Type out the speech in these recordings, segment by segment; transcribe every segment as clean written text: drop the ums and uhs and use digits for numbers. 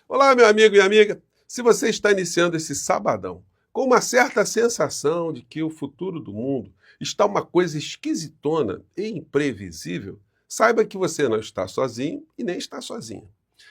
Olá, meu amigo e amiga. Se você está iniciando esse sabadão com uma certa sensação de que o futuro do mundo está uma coisa esquisitona e imprevisível, saiba que você não está sozinho e nem está sozinha.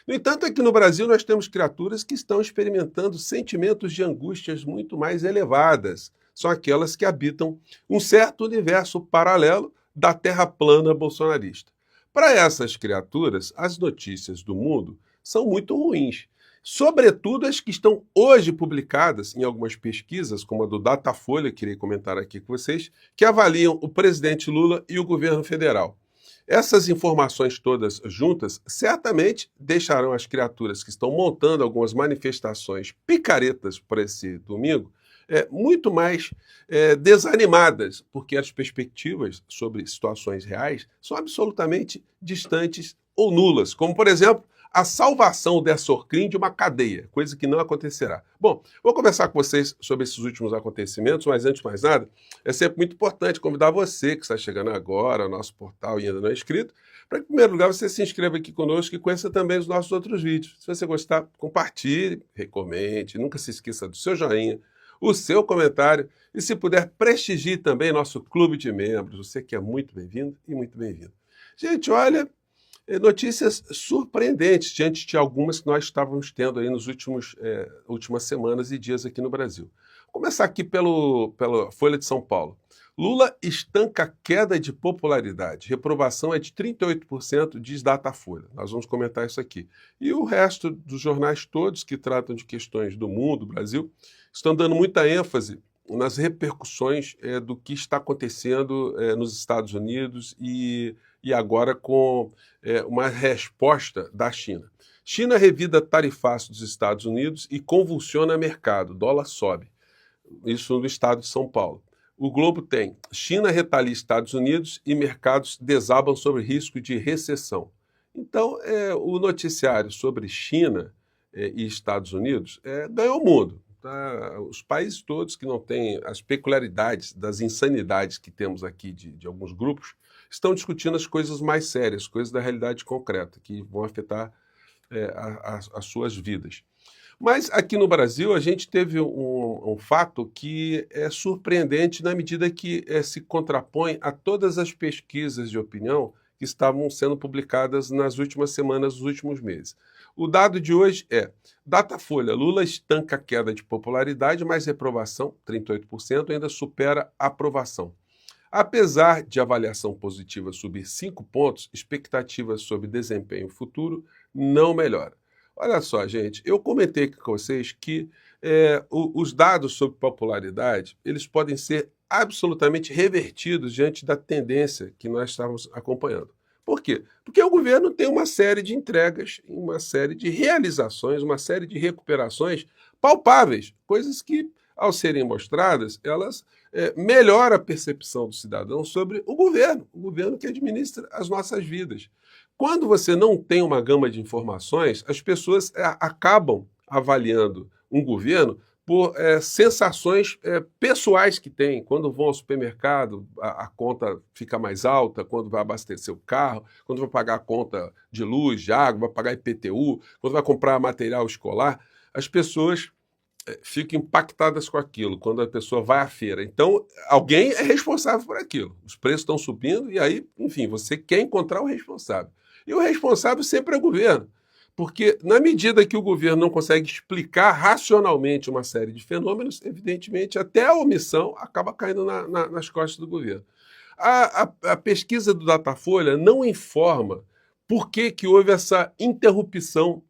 No entanto, aqui no Brasil nós temos criaturas que estão experimentando sentimentos de angústias muito mais elevadas. São aquelas que habitam um certo universo paralelo da Terra plana bolsonarista. Para essas criaturas, as notícias do mundo são muito ruins. Sobretudo as que estão hoje publicadas em algumas pesquisas, como a do Datafolha, que irei comentar aqui com vocês, que avaliam o presidente Lula e o governo federal. Essas informações todas juntas certamente deixarão as criaturas que estão montando algumas manifestações picaretas para esse domingo muito mais desanimadas, porque as perspectivas sobre situações reais são absolutamente distantes ou nulas, como, por exemplo, a salvação dessa Orcrim de uma cadeia, coisa que não acontecerá. Bom, vou conversar com vocês sobre esses últimos acontecimentos, mas antes de mais nada, é sempre muito importante convidar você que está chegando agora ao nosso portal e ainda não é inscrito, para que, em primeiro lugar, você se inscreva aqui conosco e conheça também os nossos outros vídeos. Se você gostar, compartilhe, recomende, nunca se esqueça do seu joinha, o seu comentário e, se puder, prestigie também nosso clube de membros. Você que é muito bem-vindo e muito bem-vindo. Gente, olha, notícias surpreendentes diante de algumas que nós estávamos tendo aí nos últimas semanas e dias aqui no Brasil. Vou começar aqui pela Folha de São Paulo. Lula estanca queda de popularidade. Reprovação é de 38%, diz Datafolha. Nós vamos comentar isso aqui. E o resto dos jornais todos que tratam de questões do mundo, do Brasil, estão dando muita ênfase nas repercussões do que está acontecendo nos Estados Unidos e agora com uma resposta da China. China revida tarifácio dos Estados Unidos e convulsiona mercado. Dólar sobe. Isso no estado de São Paulo. O Globo tem: China retalia Estados Unidos e mercados desabam sobre risco de recessão. Então, o noticiário sobre China e Estados Unidos ganhou o mundo. Tá? Os países todos que não têm as peculiaridades das insanidades que temos aqui de alguns grupos estão discutindo as coisas mais sérias, coisas da realidade concreta, que vão afetar as suas vidas. Mas aqui no Brasil a gente teve um fato que é surpreendente na medida que se contrapõe a todas as pesquisas de opinião que estavam sendo publicadas nas últimas semanas, nos últimos meses. O dado de hoje é: Datafolha, Lula estanca a queda de popularidade, mas reprovação, 38%, ainda supera a aprovação. Apesar de avaliação positiva subir 5 pontos, expectativas sobre desempenho futuro não melhora. Olha só, gente, eu comentei aqui com vocês que os dados sobre popularidade, eles podem ser absolutamente revertidos diante da tendência que nós estávamos acompanhando. Por quê? Porque o governo tem uma série de entregas, uma série de realizações, uma série de recuperações palpáveis, coisas que, ao serem mostradas, elas melhoram a percepção do cidadão sobre o governo que administra as nossas vidas. Quando você não tem uma gama de informações, as pessoas acabam avaliando um governo por sensações pessoais que têm. Quando vão ao supermercado, a conta fica mais alta, quando vai abastecer o carro, quando vai pagar a conta de luz, de água, vai pagar IPTU, quando vai comprar material escolar, as pessoas ficam impactadas com aquilo, quando a pessoa vai à feira. Então, alguém é responsável por aquilo. Os preços estão subindo e aí, enfim, você quer encontrar o responsável. E o responsável sempre é o governo. Porque, na medida que o governo não consegue explicar racionalmente uma série de fenômenos, evidentemente, até a omissão acaba caindo nas costas do governo. A pesquisa do Datafolha não informa por que houve essa interrupção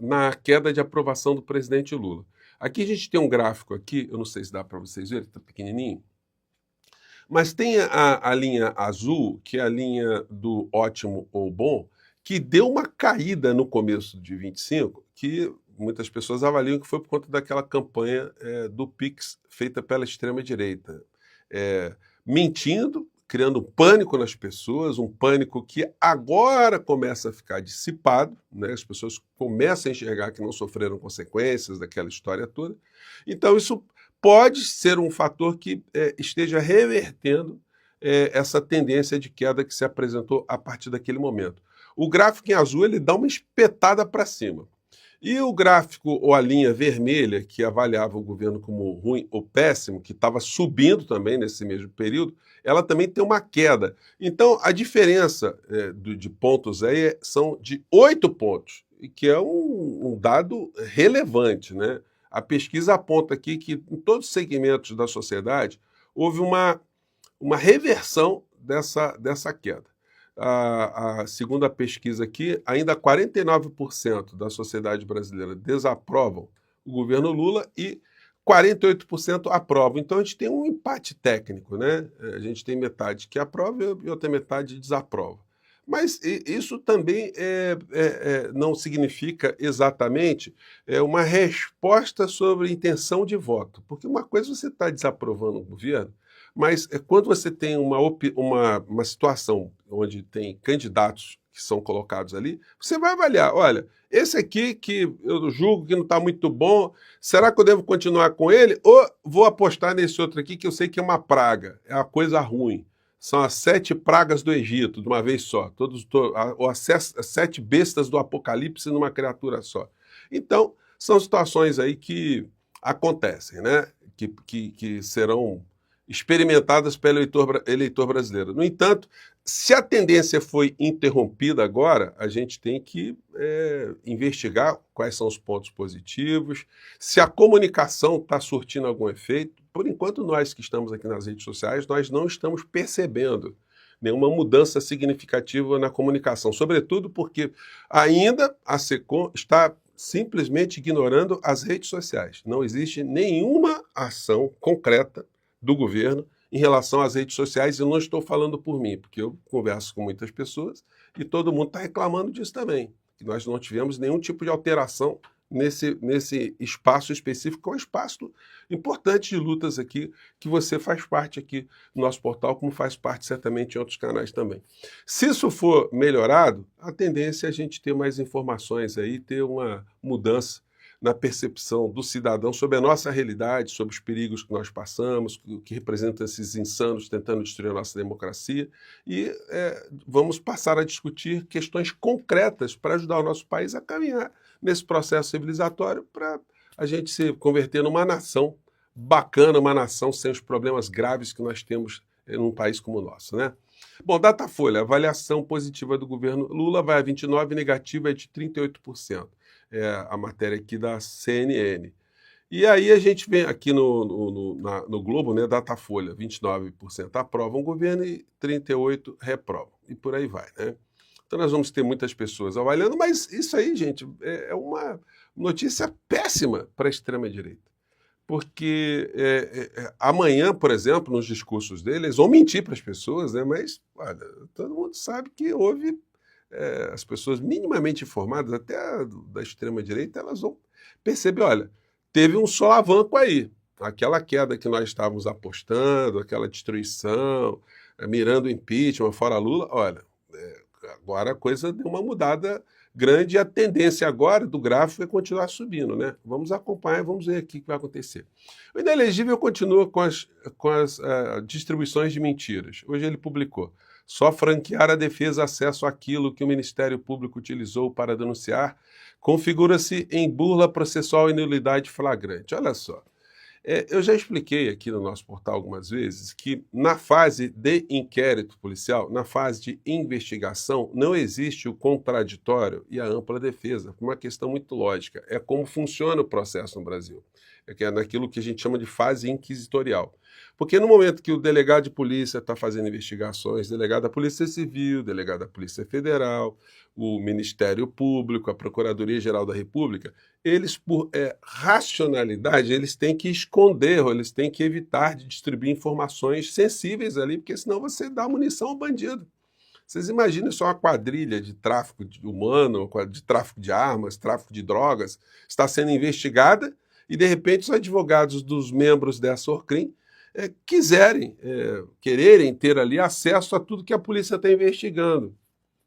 na queda de aprovação do presidente Lula. Aqui a gente tem um gráfico aqui, eu não sei se dá para vocês verem, está pequenininho, mas tem a linha azul, que é a linha do ótimo ou bom, que deu uma caída no começo de 25, que muitas pessoas avaliam que foi por conta daquela campanha do Pix feita pela extrema-direita, mentindo, criando pânico nas pessoas, um pânico que agora começa a ficar dissipado, né? As pessoas começam a enxergar que não sofreram consequências daquela história toda. Então isso pode ser um fator que esteja revertendo essa tendência de queda que se apresentou a partir daquele momento. O gráfico em azul ele dá uma espetada para cima. E o gráfico ou a linha vermelha, que avaliava o governo como ruim ou péssimo, que estava subindo também nesse mesmo período, ela também tem uma queda. Então, a diferença de pontos aí são de 8 pontos, que é um dado relevante, né? A pesquisa aponta aqui que em todos os segmentos da sociedade houve uma reversão dessa queda. A segunda pesquisa aqui, ainda 49% da sociedade brasileira desaprovam o governo Lula e 48% aprovam. Então a gente tem um empate técnico, né? A gente tem metade que aprova e outra metade desaprova. Mas isso também não significa exatamente uma resposta sobre intenção de voto. Porque uma coisa você está desaprovando o governo, mas quando você tem uma situação onde tem candidatos que são colocados ali, você vai avaliar, olha, esse aqui que eu julgo que não está muito bom, será que eu devo continuar com ele ou vou apostar nesse outro aqui que eu sei que é uma praga, é uma coisa ruim? São as 7 pragas do Egito, de uma vez só, ou as 7 bestas do Apocalipse numa criatura só. Então, são situações aí que acontecem, né? Que serão experimentadas pelo eleitor brasileiro. No entanto, se a tendência foi interrompida agora, a gente tem que investigar quais são os pontos positivos, se a comunicação está surtindo algum efeito. Por enquanto, nós que estamos aqui nas redes sociais, nós não estamos percebendo nenhuma mudança significativa na comunicação, sobretudo porque ainda a SECOM está simplesmente ignorando as redes sociais. Não existe nenhuma ação concreta do governo em relação às redes sociais, e eu não estou falando por mim, porque eu converso com muitas pessoas e todo mundo está reclamando disso também, que nós não tivemos nenhum tipo de alteração nesse espaço específico, que é um espaço importante de lutas aqui, que você faz parte aqui no nosso portal, como faz parte certamente em outros canais também. Se isso for melhorado, a tendência é a gente ter mais informações aí, ter uma mudança na percepção do cidadão sobre a nossa realidade, sobre os perigos que nós passamos, o que representam esses insanos tentando destruir a nossa democracia, e vamos passar a discutir questões concretas para ajudar o nosso país a caminhar nesse processo civilizatório para a gente se converter numa nação bacana, uma nação sem os problemas graves que nós temos num país como o nosso, né? Bom, Datafolha, avaliação positiva do governo Lula vai a 29%, negativa é de 38%. É a matéria aqui da CNN. E aí a gente vem aqui no Globo, né, Datafolha, 29% aprovam o governo e 38% reprovam. E por aí vai, né? Então nós vamos ter muitas pessoas avaliando, mas isso aí, gente, é uma notícia péssima para a extrema-direita. Porque amanhã, por exemplo, nos discursos deles, vão mentir para as pessoas, né? Mas olha, todo mundo sabe que houve as pessoas minimamente informadas, até da extrema-direita, elas vão perceber, olha, teve um solavanco aí. Aquela queda que nós estávamos apostando, aquela destruição, mirando o impeachment, fora Lula, olha, agora a coisa deu uma mudada grande e a tendência agora do gráfico é continuar subindo, né? Vamos acompanhar, vamos ver aqui o que vai acontecer. O inelegível continua com as distribuições de mentiras. Hoje ele publicou: só franquear a defesa acesso àquilo que o Ministério Público utilizou para denunciar configura-se em burla processual e nulidade flagrante. Olha só. Eu já expliquei aqui no nosso portal algumas vezes que na fase de inquérito policial, na fase de investigação, não existe o contraditório e a ampla defesa, por uma questão muito lógica. É como funciona o processo no Brasil. É naquilo que a gente chama de fase inquisitorial. Porque no momento que o delegado de polícia está fazendo investigações, delegado da Polícia Civil, delegado da Polícia Federal, o Ministério Público, a Procuradoria-Geral da República, eles, por racionalidade, eles têm que esconder, ou eles têm que evitar de distribuir informações sensíveis ali, porque senão você dá munição ao bandido. Vocês imaginam só uma quadrilha de tráfico humano, de tráfico de armas, tráfico de drogas, está sendo investigada e, de repente, os advogados dos membros dessa ORCRIM quererem ter ali acesso a tudo que a polícia está investigando.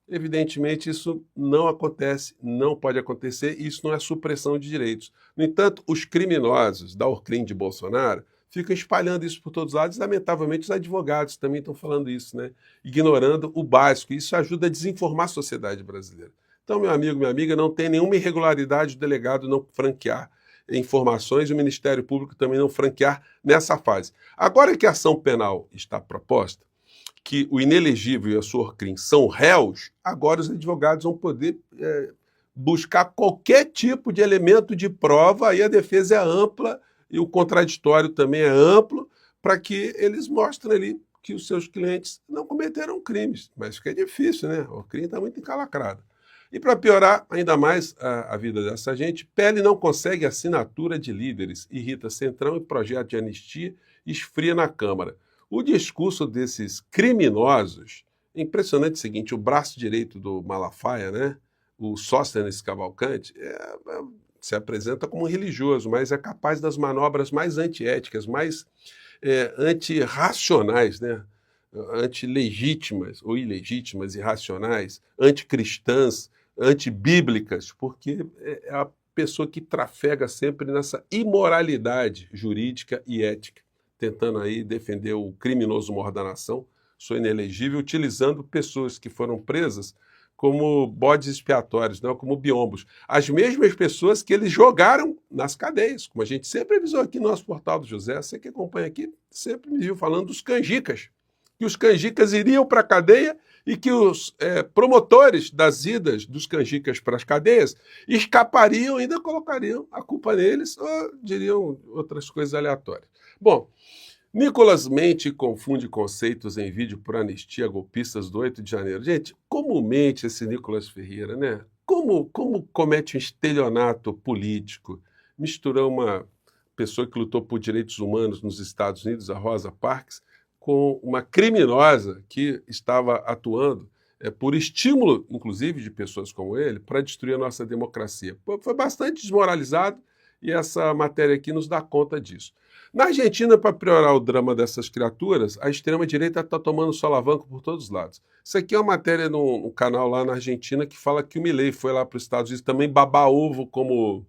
Evidentemente, isso não acontece, não pode acontecer, e isso não é supressão de direitos. No entanto, os criminosos da ORCRIM de Bolsonaro ficam espalhando isso por todos os lados, e, lamentavelmente, os advogados também estão falando isso, né? Ignorando o básico. Isso ajuda a desinformar a sociedade brasileira. Então, meu amigo, minha amiga, não tem nenhuma irregularidade o delegado não franquear informações e o Ministério Público também não franquear nessa fase. Agora que a ação penal está proposta, que o inelegível e a Sorcrim são réus, agora os advogados vão poder buscar qualquer tipo de elemento de prova, aí a defesa é ampla e o contraditório também é amplo, para que eles mostrem ali que os seus clientes não cometeram crimes. Mas fica difícil, né? O crime está muito encalacrado. E para piorar ainda mais a vida dessa gente, Pele não consegue assinatura de líderes, irrita Centrão e projeto de anistia esfria na Câmara. O discurso desses criminosos, impressionante o seguinte, o braço direito do Malafaia, né? O Sóstenes Cavalcante, se apresenta como religioso, mas é capaz das manobras mais antiéticas, mais antirracionais, né? Antilegítimas ou ilegítimas, irracionais, anticristãs, antibíblicas, porque é a pessoa que trafega sempre nessa imoralidade jurídica e ética, tentando aí defender o criminoso mor da nação, sou inelegível, utilizando pessoas que foram presas como bodes expiatórios, não, como biombos. As mesmas pessoas que eles jogaram nas cadeias, como a gente sempre avisou aqui no nosso portal do José, você que acompanha aqui sempre me viu falando dos canjicas, que os canjicas iriam para a cadeia e que os promotores das idas dos canjicas para as cadeias escapariam e ainda colocariam a culpa neles ou diriam outras coisas aleatórias. Bom, Nicolas mente e confunde conceitos em vídeo por anistia golpistas do 8 de janeiro. Gente, como mente esse Nicolas Ferreira, né? Como comete um estelionato político? Misturou uma pessoa que lutou por direitos humanos nos Estados Unidos, a Rosa Parks, com uma criminosa que estava atuando por estímulo, inclusive, de pessoas como ele, para destruir a nossa democracia. Foi bastante desmoralizado e essa matéria aqui nos dá conta disso. Na Argentina, para piorar o drama dessas criaturas, a extrema-direita está tomando solavanco por todos os lados. Isso aqui é uma matéria no canal lá na Argentina que fala que o Milei foi lá para os Estados Unidos também babar ovo como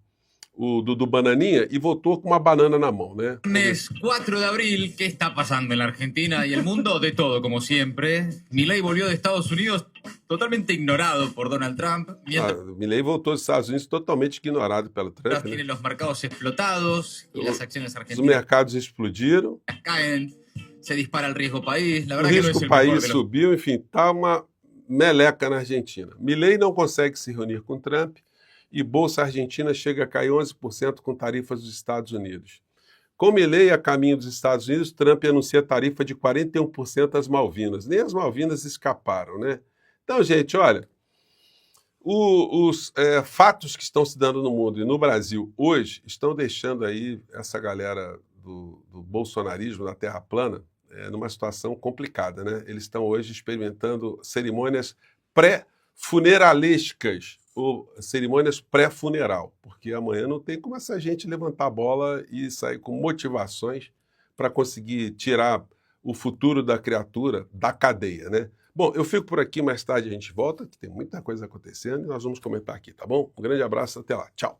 o Dudu Bananinha e voltou com uma banana na mão, né? Lunes 4 de abril, ¿qué está pasando en la Argentina y el mundo? De todo, como siempre. Milei volvió de Estados Unidos totalmente ignorado por Donald Trump. O Milei voltou dos Estados Unidos totalmente ignorado pelo Trump. Tienen los mercados explotados y las acciones Os argentinas mercados explodiram. caen, se dispara el riesgo país. La O verdad que no risco es el país mejor de los... subiu, enfim, tá uma meleca na Argentina. Milei não consegue se reunir com Trump e Bolsa Argentina chega a cair 11% com tarifas dos Estados Unidos. Com Milei a caminho dos Estados Unidos, Trump anuncia tarifa de 41% às Malvinas. Nem as Malvinas escaparam, né? Então, gente, olha, os fatos que estão se dando no mundo e no Brasil hoje estão deixando aí essa galera do bolsonarismo, da terra plana, numa situação complicada, né? Eles estão hoje experimentando cerimônias pré-funeralescas, ou cerimônias pré-funeral, porque amanhã não tem como essa gente levantar a bola e sair com motivações para conseguir tirar o futuro da criatura da cadeia, né? Bom, eu fico por aqui, mais tarde a gente volta, que tem muita coisa acontecendo e nós vamos comentar aqui, tá bom? Um grande abraço, até lá, tchau!